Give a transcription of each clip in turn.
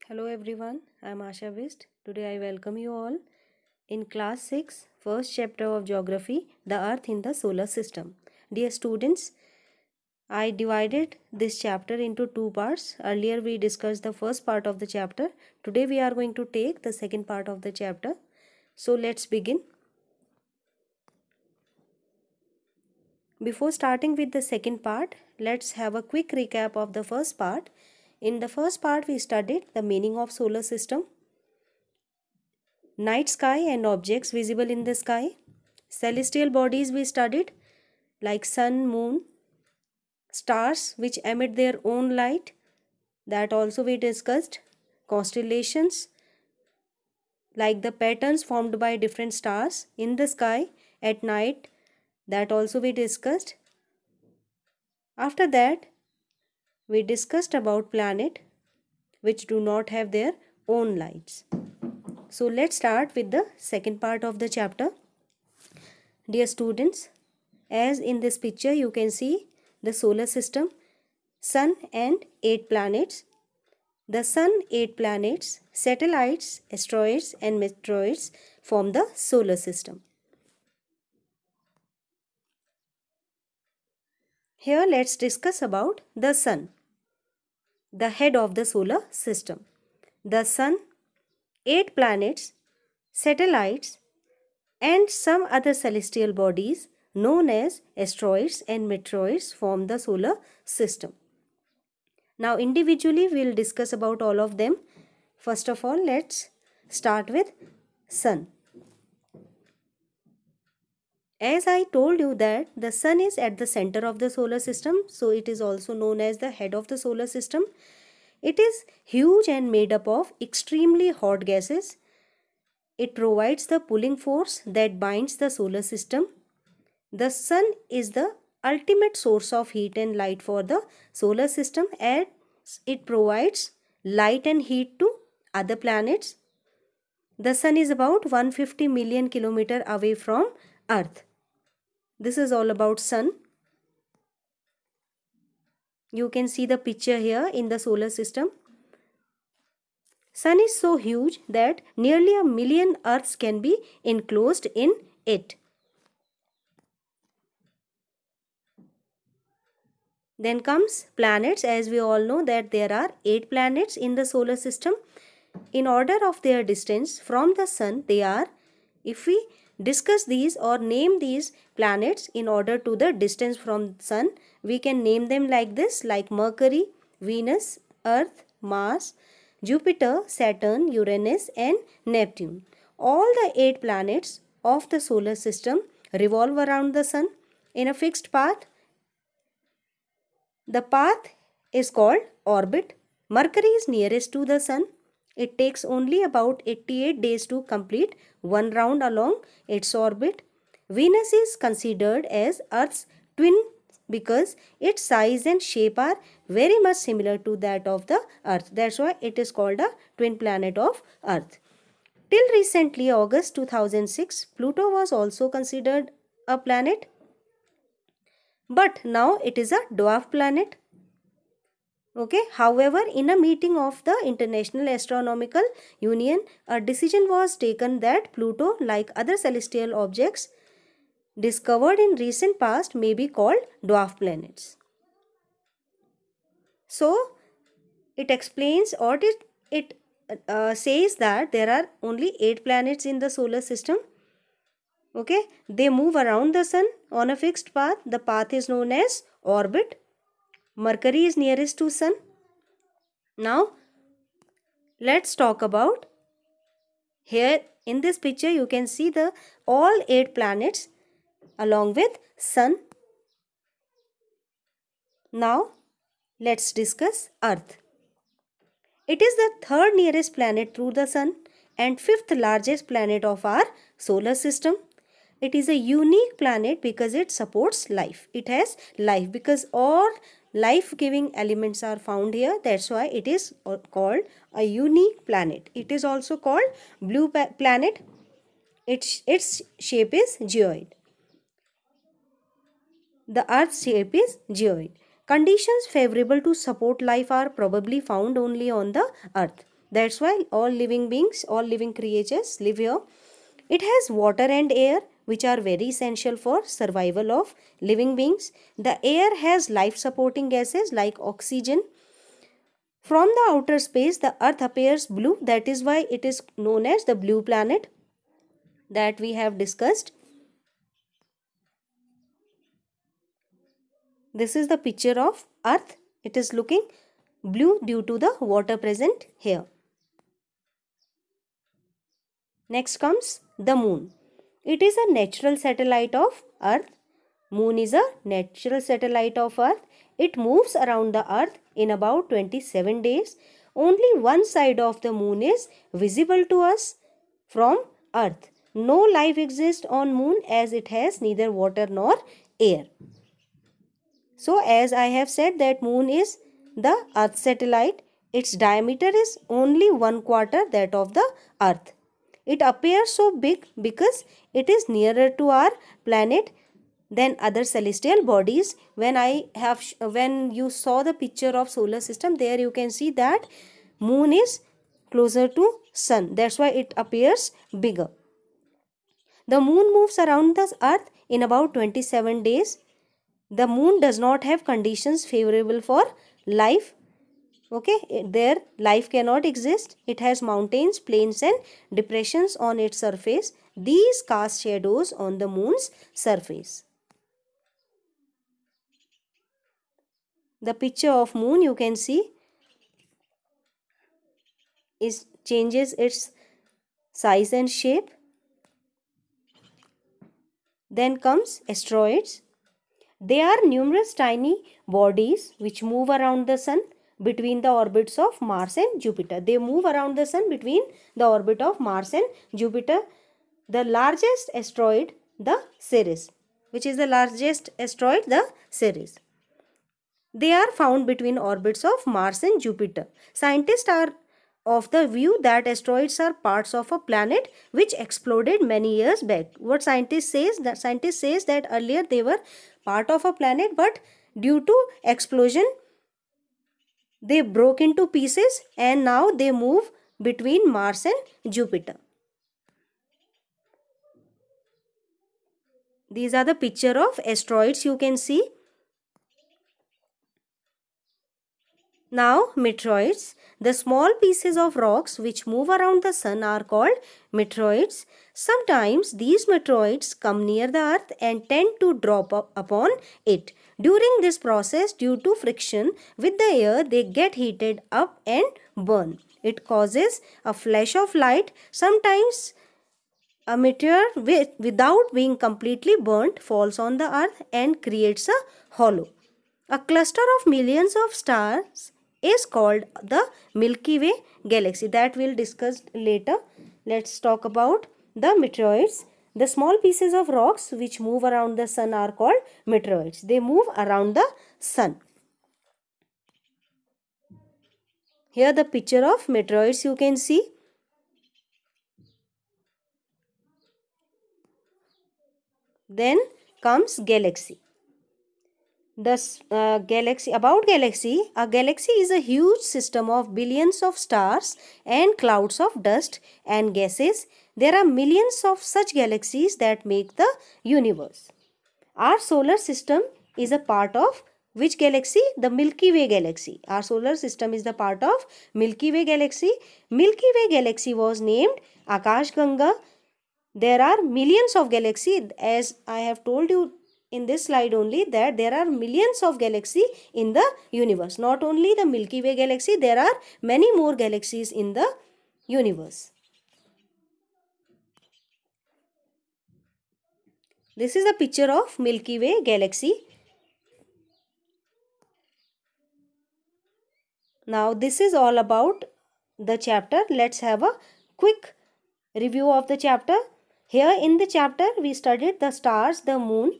Hello everyone, I am Asha Vist. Today I welcome you all in class 6, first chapter of geography, the earth in the solar system. Dear students, I divided this chapter into two parts. Earlier we discussed the first part of the chapter. Today we are going to take the second part of the chapter. So let's begin. Before starting with the second part, let's have a quick recap of the first part. In the first part we studied the meaning of solar system, night sky and objects visible in the sky, celestial bodies we studied like sun, moon, stars which emit their own light, that also we discussed, constellations like the patterns formed by different stars in the sky at night, that also we discussed. After that we discussed about planet which do not have their own lights. So let's start with the second part of the chapter. Dear students, as in this picture you can see the solar system, sun and 8 planets. The sun, 8 planets, satellites, asteroids and meteoroids form the solar system. Here let's discuss about the sun, the head of the solar system. The sun, 8 planets, satellites and some other celestial bodies known as asteroids and meteoroids form the solar system. Now individually we will discuss about all of them. First of all, let's start with sun. As I told you that the sun is at the center of the solar system, so it is also known as the head of the solar system. It is huge and made up of extremely hot gases. It provides the pulling force that binds the solar system. The sun is the ultimate source of heat and light for the solar system, as it provides light and heat to other planets. The sun is about 150 million kilometers away from Earth. This is all about sun. You can see the picture here in the solar system. Sun is so huge that nearly 1 million Earths can be enclosed in it. Then comes planets. As we all know that there are 8 planets in the solar system. In order of their distance from the sun, they are, if we discuss these or name these planets in order to the distance from sun, we can name them like this, like Mercury, Venus, Earth, Mars, Jupiter, Saturn, Uranus and Neptune. All the 8 planets of the solar system revolve around the sun in a fixed path. The path is called orbit. Mercury is nearest to the sun. It takes only about 88 days to complete one round along its orbit. Venus is considered as Earth's twin because its size and shape are very much similar to that of the Earth. That's why it is called a twin planet of Earth. Till recently, August 2006, Pluto was also considered a planet. But now it is a dwarf planet. Okay. However, in a meeting of the International Astronomical Union, a decision was taken that Pluto, like other celestial objects discovered in recent past, may be called dwarf planets. So, it explains or it says that there are only 8 planets in the solar system. Okay. They move around the sun on a fixed path. The path is known as orbit. Mercury is nearest to sun. Now, let's talk about, here in this picture you can see the all 8 planets along with sun. Now, let's discuss Earth. It is the 3rd nearest planet through the sun and 5th largest planet of our solar system. It is a unique planet because it supports life. It has life because all life-giving elements are found here. That's why it is called a unique planet. It is also called blue planet. Its shape is geoid. The Earth's shape is geoid. Conditions favorable to support life are probably found only on the Earth. That's why all living beings, all living creatures live here. It has water and air, which are very essential for survival of living beings. The air has life supporting gases like oxygen. From the outer space, the earth appears blue. That is why it is known as the blue planet that we have discussed. This is the picture of earth. It is looking blue due to the water present here. Next comes the moon. It is a natural satellite of earth. Moon is a natural satellite of earth. It moves around the earth in about 27 days. Only one side of the moon is visible to us from earth. No life exists on moon as it has neither water nor air. So as I have said that moon is the earth satellite. Its diameter is only 1/4 that of the earth. It appears so big because it is nearer to our planet than other celestial bodies. When you saw the picture of solar system, there you can see that moon is closer to sun. That's why it appears bigger. The moon moves around the earth in about 27 days. The moon does not have conditions favorable for life. Okay, there life cannot exist. It has mountains, plains and depressions on its surface. These cast shadows on the moon's surface. The picture of moon you can see changes its size and shape. Then comes asteroids. They are numerous tiny bodies which move around the sun between the orbits of Mars and Jupiter. They move around the sun between the orbit of Mars and Jupiter. The largest asteroid, the Ceres. Which is the largest asteroid? The Ceres. They are found between orbits of Mars and Jupiter. Scientists are of the view that asteroids are parts of a planet which exploded many years back. What scientists says that earlier they were part of a planet, but due to explosion they broke into pieces and now they move between Mars and Jupiter. These are the picture of asteroids you can see. Now meteoroids. The small pieces of rocks which move around the sun are called meteoroids. Sometimes these meteoroids come near the earth and tend to drop upon it. During this process, due to friction with the air, they get heated up and burn. It causes a flash of light. Sometimes a meteor without being completely burnt falls on the earth and creates a hollow. A cluster of millions of stars is called the Milky Way galaxy. That we'll discuss later. Let's talk about the meteoroids. The small pieces of rocks which move around the sun are called meteoroids. They move around the sun. Here the picture of meteoroids you can see. Then comes galaxy. A galaxy is a huge system of billions of stars and clouds of dust and gases. There are millions of such galaxies that make the universe. Our solar system is a part of which galaxy? The Milky Way galaxy. Our solar system is the part of Milky Way galaxy. Milky Way galaxy was named Akash Ganga. There are millions of galaxies, as I have told you in this slide only, that there are millions of galaxies in the universe. Not only the Milky Way galaxy, there are many more galaxies in the universe. This is a picture of Milky Way galaxy. Now this is all about the chapter. Let's have a quick review of the chapter. Here in the chapter we studied the stars, the moon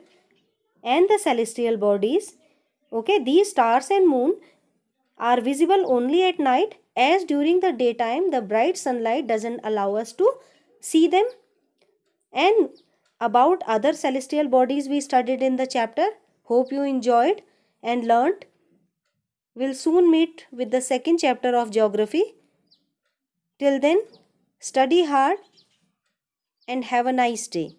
and the celestial bodies. Okay, these stars and moon are visible only at night, as during the daytime the bright sunlight doesn't allow us to see them. And about other celestial bodies we studied in the chapter. Hope you enjoyed and learnt. We'll soon meet with the second chapter of geography. Till then, study hard and have a nice day.